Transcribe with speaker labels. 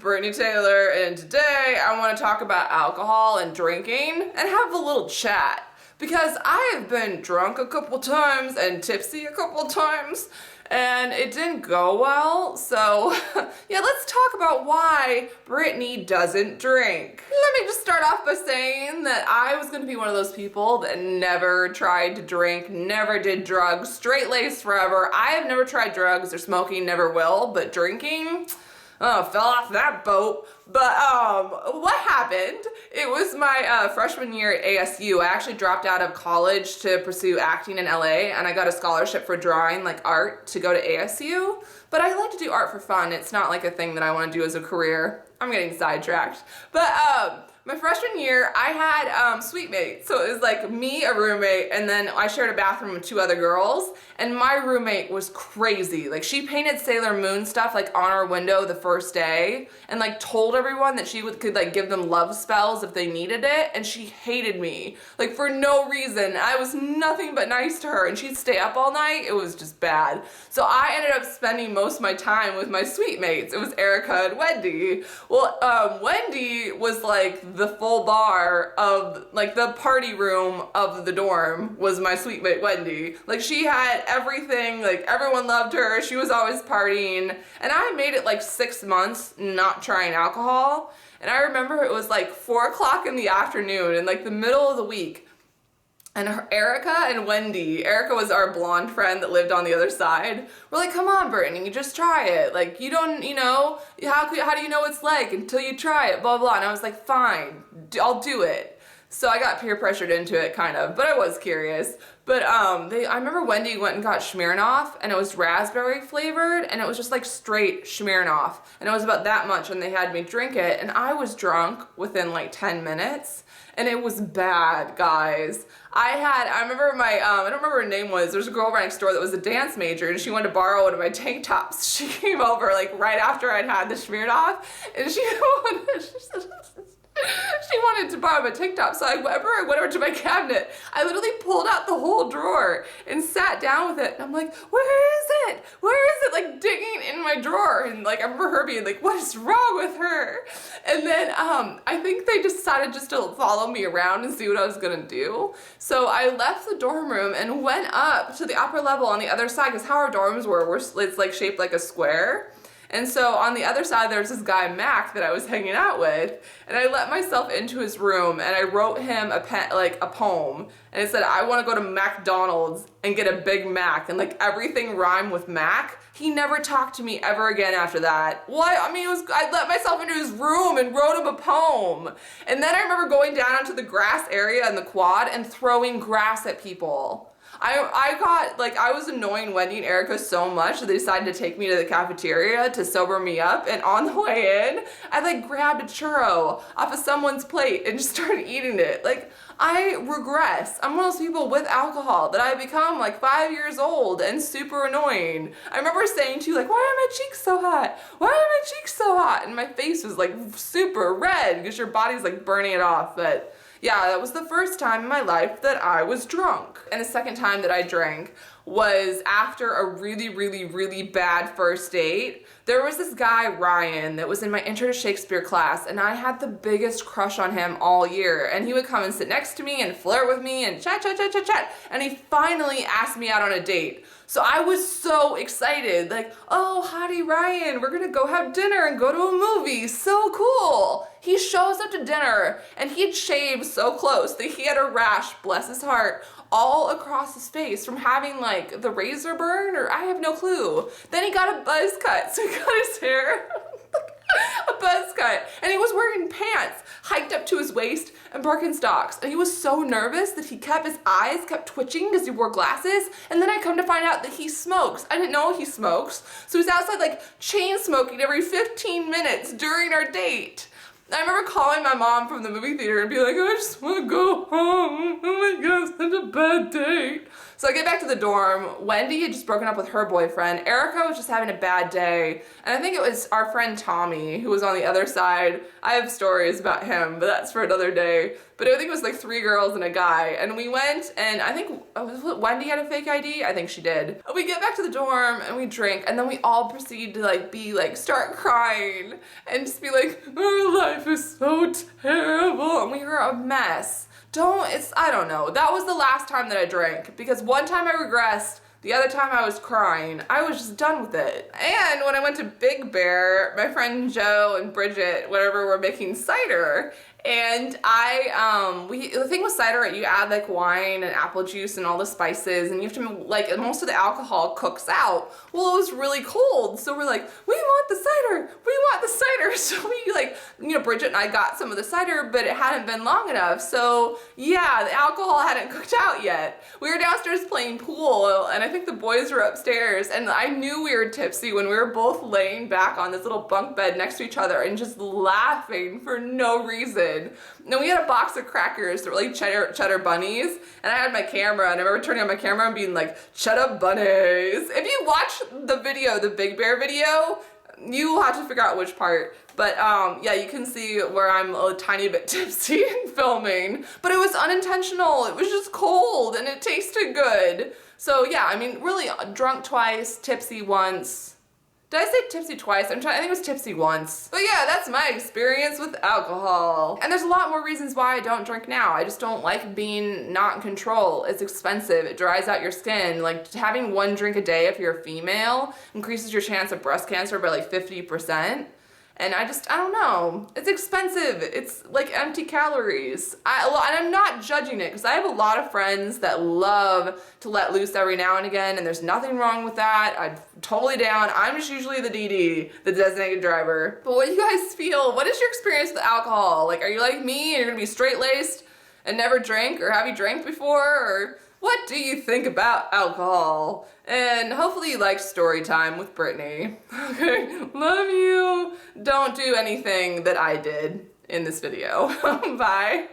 Speaker 1: Brittany Taylor, and today I want to talk about alcohol and drinking and have a little chat. Because I have been drunk a couple times and tipsy a couple times, and it didn't go well. So, yeah, let's talk about why Brittany doesn't drink. Let me just start off by saying that I was going to be one of those people that never tried to drink, never did drugs, straight laced forever. I have never tried drugs or smoking, never will, but drinking, oh, fell off that boat. But what happened? It was my freshman year at ASU. I actually dropped out of college to pursue acting in LA, and I got a scholarship for drawing, like art, to go to ASU. But I like to do art for fun. It's not like a thing that I want to do as a career. I'm getting sidetracked. But my freshman year, I had suite mates. So it was like me, a roommate, and then I shared a bathroom with two other girls. And my roommate was crazy. Like, she painted Sailor Moon stuff like on our window the first day, and like told everyone that she could like give them love spells if they needed it. And she hated me, like, for no reason. I was nothing but nice to her, and she'd stay up all night. It was just bad. So I ended up spending most of my time with my suite mates. It was Erica and Wendy. Well, Wendy was like the full bar of, like, the party room of the dorm was my suite mate Wendy. Like, she had everything, like, everyone loved her, she was always partying, and I made it like 6 months not trying alcohol, and I remember it was like 4 o'clock in the afternoon in like the middle of the week, and Erica and Wendy, Erica was our blonde friend that lived on the other side, we're like, come on, Brittany, you just try it. Like, you don't, you know, how do you know what it's like until you try it, blah, blah. And I was like, fine, I'll do it. So I got peer pressured into it, kind of, but I was curious. But I remember Wendy went and got Smirnoff, and it was raspberry flavored, and it was just like straight Smirnoff. And it was about that much, and they had me drink it, and I was drunk within like 10 minutes. And it was bad, guys. I remember I don't remember her name was, there's a girl right next door that was a dance major, and she wanted to borrow one of my tank tops. She came over like right after I'd had the Smirnoff, and she wanted to borrow my tank top. So I went over to my cabinet. I literally pulled out the whole drawer and sat down with it. And I'm like, where is it? Where is it? Like, digging in my drawer. And like, I remember her being like, what is wrong with her? And then I think they decided just to follow me around and see what I was gonna do. So I left the dorm room and went up to the upper level on the other side, because how our dorms were it's like shaped like a square. And so on the other side, there's this guy, Mac, that I was hanging out with, and I let myself into his room, and I wrote him a poem, and it said, I want to go to McDonald's and get a Big Mac, and like everything rhymed with Mac. He never talked to me ever again after that. What? I mean, I let myself into his room and wrote him a poem. And then I remember going down onto the grass area in the quad and throwing grass at people. I was annoying Wendy and Erica so much that they decided to take me to the cafeteria to sober me up, and on the way in, I like grabbed a churro off of someone's plate and just started eating it. Like, I regress. I'm one of those people with alcohol that I become like 5 years old and super annoying. I remember saying to you, like, why are my cheeks so hot? Why are my cheeks so hot? And my face was like super red because your body's like burning it off. But yeah, that was the first time in my life that I was drunk. And the second time that I drank was after a really, really, really bad first date. There was this guy, Ryan, that was in my Intro to Shakespeare class, and I had the biggest crush on him all year. And he would come and sit next to me and flirt with me and chat. And he finally asked me out on a date. So I was so excited, like, oh, hottie Ryan, we're gonna go have dinner and go to a movie, so cool. He shows up to dinner, and he'd shaved so close that he had a rash, bless his heart, all across his face from having like the razor burn, or I have no clue. Then he got a buzz cut, so he got his hair a buzz cut, and he was wearing pants hiked up to his waist and Birkenstocks, and he was so nervous that his eyes kept twitching because he wore glasses. And then I come to find out that he smokes. I didn't know he smokes, so he's outside like chain smoking every 15 minutes during our date. I remember calling my mom from the movie theater and being like, I just want to go home. Oh my God, it's such a bad date. So I get back to the dorm. Wendy had just broken up with her boyfriend. Erica was just having a bad day. And I think it was our friend Tommy who was on the other side. I have stories about him, but that's for another day. But I think it was like 3 girls and a guy. And we went, and I think Wendy had a fake ID. I think she did. We get back to the dorm and we drink, and then we all proceed to start crying and just be like, our life is so terrible. And we were a mess. I don't know. That was the last time that I drank, because one time I regressed, the other time I was crying. I was just done with it. And when I went to Big Bear, my friend Joe and Bridget, whatever, were making cider. And the thing with cider, you add like wine and apple juice and all the spices, and you have to, most of the alcohol cooks out. Well, it was really cold, so we're like, we want the cider, we want the cider. So we Bridget and I got some of the cider, but it hadn't been long enough. So yeah, the alcohol hadn't cooked out yet. We were downstairs playing pool, and I think the boys were upstairs, and I knew we were tipsy when we were both laying back on this little bunk bed next to each other and just laughing for no reason. Then we had a box of crackers that were like cheddar bunnies, and I had my camera, and I remember turning on my camera and being like, cheddar bunnies. If you watch the video, the Big Bear video, you will have to figure out which part. But yeah, you can see where I'm a tiny bit tipsy in filming. But it was unintentional. It was just cold, and it tasted good. So yeah, I mean, really drunk twice, tipsy once. Did I say tipsy twice? I think it was tipsy once. But yeah, that's my experience with alcohol. And there's a lot more reasons why I don't drink now. I just don't like being not in control. It's expensive. It dries out your skin. Like, having 1 drink a day if you're a female increases your chance of breast cancer by like 50%. And I don't know. It's expensive. It's like empty calories. And I'm not judging it, because I have a lot of friends that love to let loose every now and again, and there's nothing wrong with that. I'm totally down. I'm just usually the DD, the designated driver. But what do you guys feel? What is your experience with alcohol? Like, are you like me and you're gonna be straight-laced and never drink? Or have you drank before? Or what do you think about alcohol? And hopefully you liked story time with Brittany. Okay, love you. Don't do anything that I did in this video. Bye.